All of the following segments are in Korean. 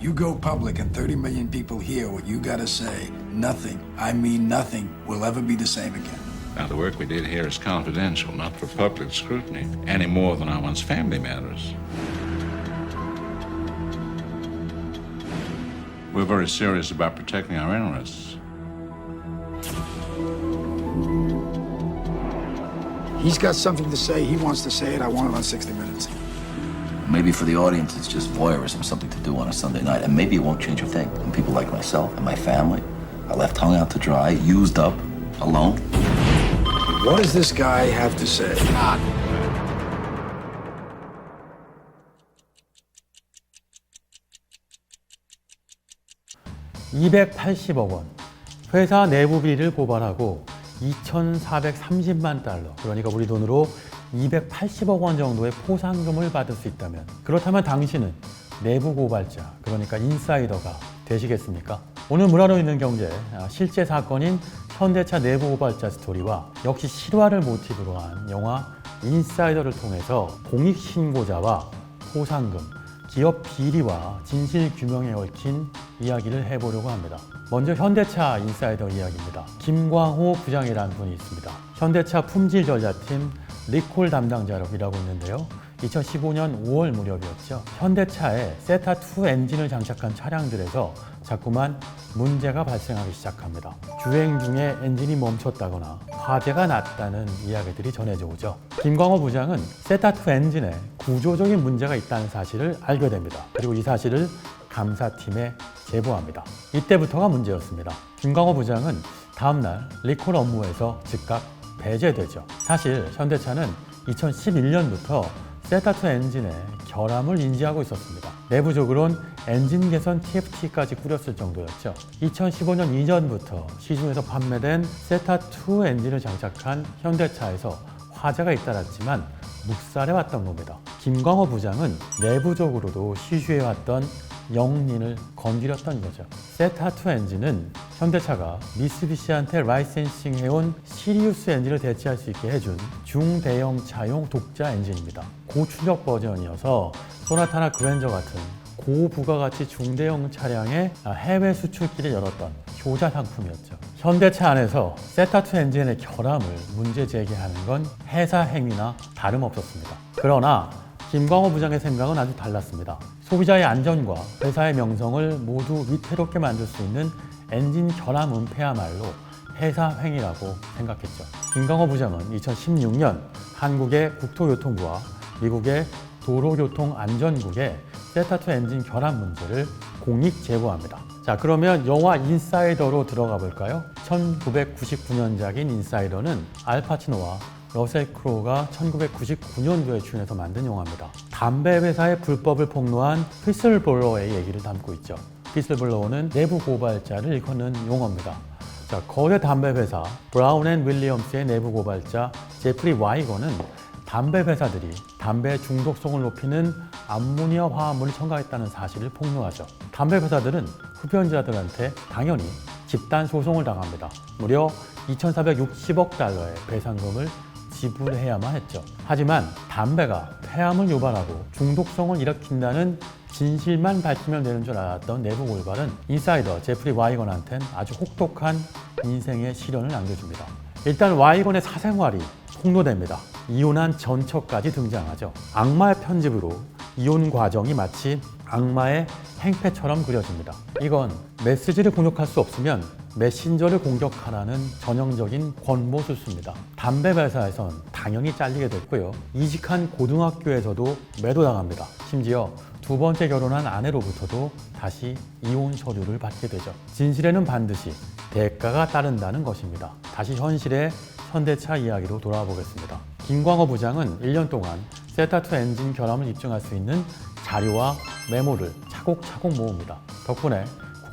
You go public and 30 million people hear what you gotta say. Nothing, I mean nothing, will ever be the same again. Now, the work we did here is confidential, not for public scrutiny, any more than our one's family matters. We're very serious about protecting our interests. He's got something to say, he wants to say it, I want it on 60 Minutes. Maybe for the audience, it's just voyeurism, something to do on a Sunday night. And maybe it won't change a thing. And people like myself and my family are left hung out to dry, used up, alone. What does this guy have to say? 280억 원, 회사 내부 비리를 고발하고 2,430만 달러, 그러니까 우리 돈으로 280억 원 정도의 포상금을 받을 수 있다면, 그렇다면 당신은 내부 고발자, 그러니까 인사이더가 되시겠습니까? 오늘 문화로 있는 경제, 실제 사건인 현대차 내부 고발자 스토리와 역시 실화를 모티브로 한 영화 인사이더를 통해서 공익신고자와 포상금, 기업 비리와 진실 규명에 얽힌 이야기를 해보려고 합니다. 먼저 현대차 인사이더 이야기입니다. 김광호 부장이라는 분이 있습니다. 현대차 품질 전략팀 리콜 담당자로 일하고 있는데요. 2015년 5월 무렵이었죠. 현대차에 세타2 엔진을 장착한 차량들에서 자꾸만 문제가 발생하기 시작합니다. 주행 중에 엔진이 멈췄다거나 화재가 났다는 이야기들이 전해져 오죠. 김광호 부장은 세타2 엔진에 구조적인 문제가 있다는 사실을 알게 됩니다. 그리고 이 사실을 감사팀에 제보합니다. 이때부터가 문제였습니다. 김광호 부장은 다음날 리콜 업무에서 즉각 배제되죠. 사실 현대차는 2011년부터 세타2 엔진에 결함을 인지하고 있었습니다. 내부적으로는 엔진 개선 TFT까지 꾸렸을 정도였죠. 2015년 이전부터 시중에서 판매된 세타2 엔진을 장착한 현대차에서 화재가 잇따랐지만 묵살해왔던 겁니다. 김광호 부장은 내부적으로도 시주해왔던 영린을 건드렸던 거죠. 세타2 엔진은 현대차가 미쓰비시한테 라이센싱해온 시리우스 엔진을 대체할 수 있게 해준 중대형 차용 독자 엔진입니다. 고출력 버전이어서 소나타나 그랜저 같은 고부가가치 중대형 차량의 해외 수출길을 열었던 효자 상품이었죠. 현대차 안에서 세타2 엔진의 결함을 문제 제기하는 건 회사 행위나 다름없었습니다. 그러나 김광호 부장의 생각은 아주 달랐습니다. 소비자의 안전과 회사의 명성을 모두 위태롭게 만들 수 있는 엔진 결함 은폐야말로 회사 행위라고 생각했죠. 김광호 부장은 2016년 한국의 국토교통부와 미국의 도로교통안전국에 세타2 엔진 결함 문제를 공익 제보합니다. 자, 그러면 영화 인사이더로 들어가 볼까요? 1999년작인 인사이더는 알파치노와 러셀 크로우가 1999년도에 출연해서 만든 영화입니다. 담배 회사의 불법을 폭로한 휘슬블로어의 얘기를 담고 있죠. 휘슬블로어는 내부 고발자를 일컫는 용어입니다. 자, 거대 담배 회사 브라운 앤 윌리엄스의 내부 고발자 제프리 와이거는 담배 회사들이 담배 중독성을 높이는 암모니아 화합물을 첨가했다는 사실을 폭로하죠. 담배 회사들은 흡연자들한테 당연히 집단 소송을 당합니다. 무려 2,460억 달러의 배상금을 지불해야만 했죠. 하지만 담배가 폐암을 유발하고 중독성을 일으킨다는 진실만 밝히면 되는 줄 알았던 내부 골발은 인사이더 제프리 와이건한텐 아주 혹독한 인생의 시련을 안겨줍니다. 일단 와이건의 사생활이 폭로됩니다. 이혼한 전처까지 등장하죠. 악마의 편집으로 이혼 과정이 마치 악마의 행패처럼 그려집니다. 이건 메시지를 공격할 수 없으면 메신저를 공격하라는 전형적인 권모술수입니다. 담배 회사에선 당연히 잘리게 됐고요. 이직한 고등학교에서도 매도당합니다. 심지어 두 번째 결혼한 아내로부터도 다시 이혼 서류를 받게 되죠. 진실에는 반드시 대가가 따른다는 것입니다. 다시 현실의 현대차 이야기로 돌아와 보겠습니다. 김광호 부장은 1년 동안 세타2 엔진 결함을 입증할 수 있는 자료와 메모를 차곡차곡 모읍니다. 덕분에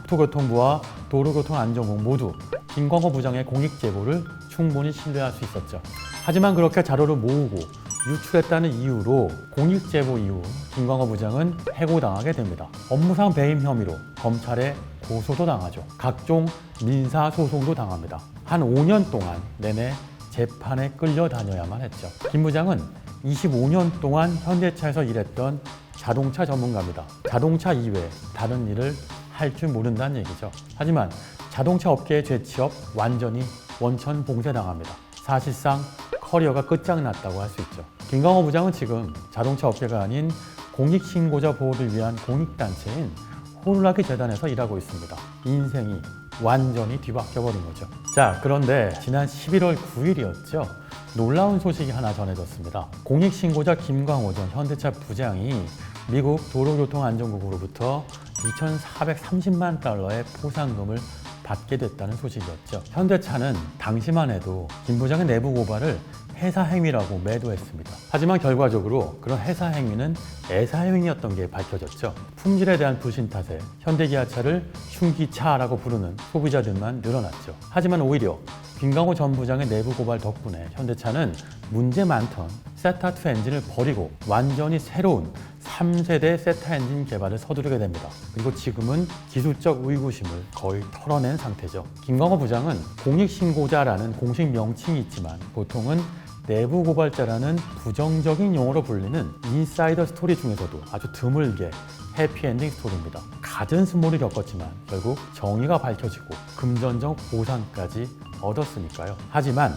국토교통부와 도로교통안전국 모두 김광호 부장의 공익 제보를 충분히 신뢰할 수 있었죠. 하지만 그렇게 자료를 모으고 유출했다는 이유로 공익 제보 이후 김광호 부장은 해고당하게 됩니다. 업무상 배임 혐의로 검찰에 고소도 당하죠. 각종 민사 소송도 당합니다. 한 5년 동안 내내 재판에 끌려다녀야만 했죠. 김 부장은 25년 동안 현대차에서 일했던 자동차 전문가입니다. 자동차 이외에 다른 일을 할 줄 모른다는 얘기죠. 하지만 자동차 업계의 재취업 완전히 원천 봉쇄당합니다. 사실상 커리어가 끝장났다고 할 수 있죠. 김광호 부장은 지금 자동차 업계가 아닌 공익신고자 보호를 위한 공익단체인 호루라기 재단에서 일하고 있습니다. 인생이 완전히 뒤바뀌어버린 거죠. 자, 그런데 지난 11월 9일이었죠. 놀라운 소식이 하나 전해졌습니다. 공익신고자 김광호 전 현대차 부장이 미국 도로교통안전국으로부터 2,430만 달러의 포상금을 받게 됐다는 소식이었죠. 현대차는 당시만 해도 김 부장의 내부 고발을 회사 행위라고 매도했습니다. 하지만 결과적으로 그런 회사 행위는 애사 행위였던 게 밝혀졌죠. 품질에 대한 불신 탓에 현대기아차를 흉기차라고 부르는 소비자들만 늘어났죠. 하지만 오히려 김광호 전 부장의 내부 고발 덕분에 현대차는 문제 많던 세타2 엔진을 버리고 완전히 새로운 3세대 세타 엔진 개발을 서두르게 됩니다. 그리고 지금은 기술적 의구심을 거의 털어낸 상태죠. 김광호 부장은 공익신고자라는 공식 명칭이 있지만 보통은 내부 고발자라는 부정적인 용어로 불리는 인사이더 스토리 중에서도 아주 드물게 해피엔딩 스토리입니다. 갖은 스몰을 겪었지만 결국 정의가 밝혀지고 금전적 보상까지 얻었으니까요. 하지만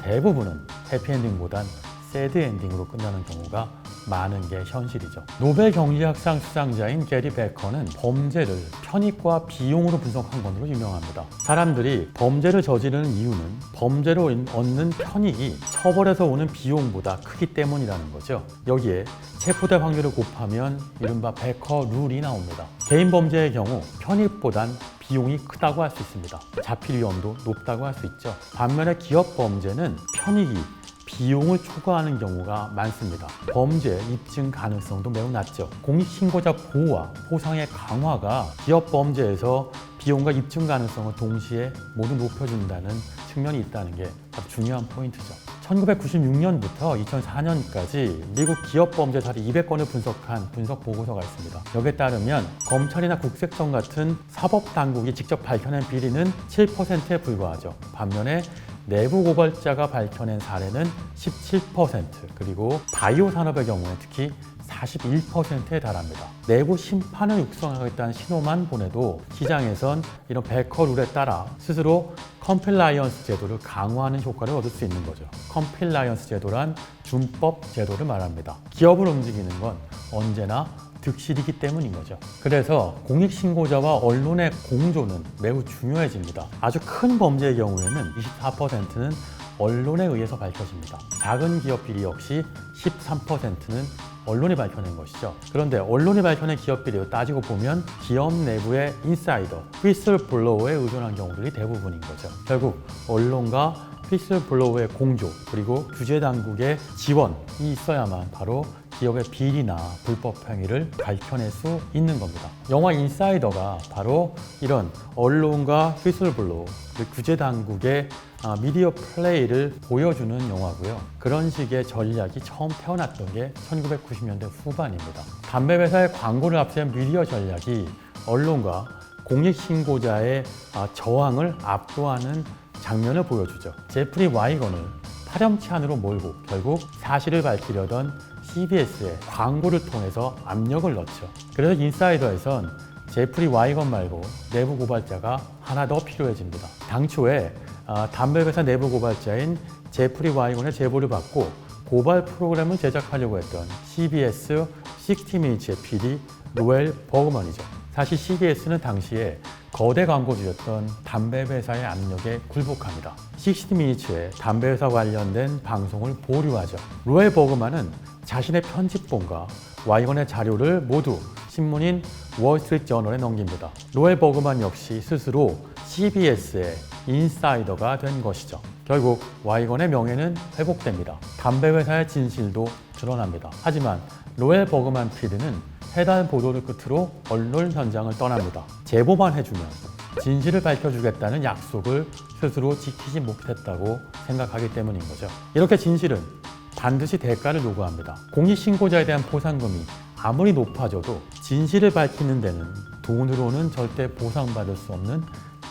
대부분은 해피엔딩보단 새드 엔딩으로 끝나는 경우가 많은 게 현실이죠. 노벨 경제학상 수상자인 게리 베커는 범죄를 편익과 비용으로 분석한 것으로 유명합니다. 사람들이 범죄를 저지르는 이유는 범죄로 얻는 편익이 처벌에서 오는 비용보다 크기 때문이라는 거죠. 여기에 체포될 확률을 곱하면 이른바 베커 룰이 나옵니다. 개인 범죄의 경우 편익보단 비용이 크다고 할 수 있습니다. 잡힐 위험도 높다고 할 수 있죠. 반면에 기업 범죄는 편익이 비용을 초과하는 경우가 많습니다. 범죄 입증 가능성도 매우 낮죠. 공익신고자 보호와 포상의 강화가 기업 범죄에서 비용과 입증 가능성을 동시에 모두 높여준다는 측면이 있다는 게 아주 중요한 포인트죠. 1996년부터 2004년까지 미국 기업 범죄 사례 200건을 분석한 분석 보고서가 있습니다. 여기에 따르면 검찰이나 국세청 같은 사법 당국이 직접 밝혀낸 비리는 7%에 불과하죠. 반면에 내부 고발자가 밝혀낸 사례는 17%, 그리고 바이오 산업의 경우에 특히 41%에 달합니다. 내부 심판을 육성하겠다는 신호만 보내도 시장에선 이런 베커 룰에 따라 스스로 컴플라이언스 제도를 강화하는 효과를 얻을 수 있는 거죠. 컴플라이언스 제도란 준법 제도를 말합니다. 기업을 움직이는 건 언제나 득실이기 때문인 거죠. 그래서 공익신고자와 언론의 공조는 매우 중요해집니다. 아주 큰 범죄의 경우에는 24%는 언론에 의해서 밝혀집니다. 작은 기업 비리 역시 13%는 언론이 밝혀낸 것이죠. 그런데 언론이 밝혀낸 기업 비리를 따지고 보면 기업 내부의 인사이더, 휘슬블로어에 의존한 경우들이 대부분인 거죠. 결국 언론과 휘슬블로어의 공조, 그리고 규제 당국의 지원이 있어야만 바로 기업의 비리나 불법 행위를 밝혀낼 수 있는 겁니다. 영화 인사이더가 바로 이런 언론과 휘슬블로어, 규제 당국의 미디어 플레이를 보여주는 영화고요. 그런 식의 전략이 처음 태어났던 게 1990년대 후반입니다. 담배 회사의 광고를 앞세운 미디어 전략이 언론과 공익신고자의 저항을 압도하는 장면을 보여주죠. 제프리 와이건을 파렴치 안으로 몰고 결국 사실을 밝히려던 CBS의 광고를 통해서 압력을 넣죠. 그래서 인사이더에선 제프리 와이건 말고 내부 고발자가 하나 더 필요해집니다. 당초에 담배 회사 내부 고발자인 제프리 와이건의 제보를 받고 고발 프로그램을 제작하려고 했던 CBS 60minutes의 PD 로엘 버그먼이죠. 사실 CBS는 당시에 거대 광고주였던 담배 회사의 압력에 굴복합니다. 60minutes의 담배 회사 관련된 방송을 보류하죠. 로엘 버그먼은 자신의 편집본과 와이건의 자료를 모두 신문인 월스트리트 저널에 넘깁니다. 로엘 버그먼 역시 스스로 CBS의 인사이더가 된 것이죠. 결국 와이건의 명예는 회복됩니다. 담배 회사의 진실도 드러납니다. 하지만 로엘 버그먼 PD는 해당 보도를 끝으로 언론 현장을 떠납니다. 제보만 해주면 진실을 밝혀주겠다는 약속을 스스로 지키지 못했다고 생각하기 때문인 거죠. 이렇게 진실은 반드시 대가를 요구합니다. 공익신고자에 대한 포상금이 아무리 높아져도 진실을 밝히는 데는 돈으로는 절대 보상받을 수 없는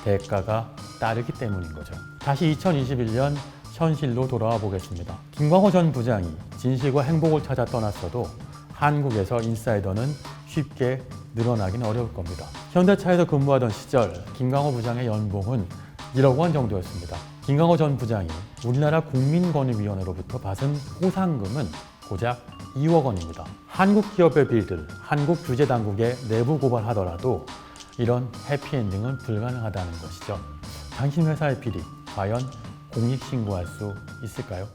대가가 따르기 때문인 거죠. 다시 2021년 현실로 돌아와 보겠습니다. 김광호 전 부장이 진실과 행복을 찾아 떠났어도 한국에서 인사이더는 쉽게 늘어나긴 어려울 겁니다. 현대차에서 근무하던 시절 김광호 부장의 연봉은 1억 원 정도였습니다. 김광호 전 부장이 우리나라 국민권익위원회로부터 받은 포상금은 고작 2억 원입니다. 한국 기업의 비리를 한국 규제 당국에 내부 고발하더라도 이런 해피엔딩은 불가능하다는 것이죠. 당신 회사의 비리, 과연 공익신고할 수 있을까요?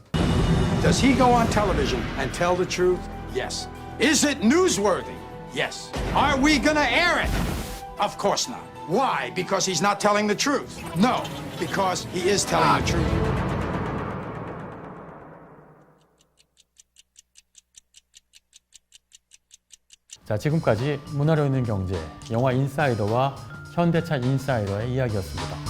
Does he go on television and tell the truth? Yes. Is it newsworthy? Yes. Are we gonna air it? Of course not. Why? Because he's not telling the truth? No, because he is telling the truth. 자, 지금까지 문화로 있는 경제, 영화 인사이더와 현대차 인사이더의 이야기였습니다.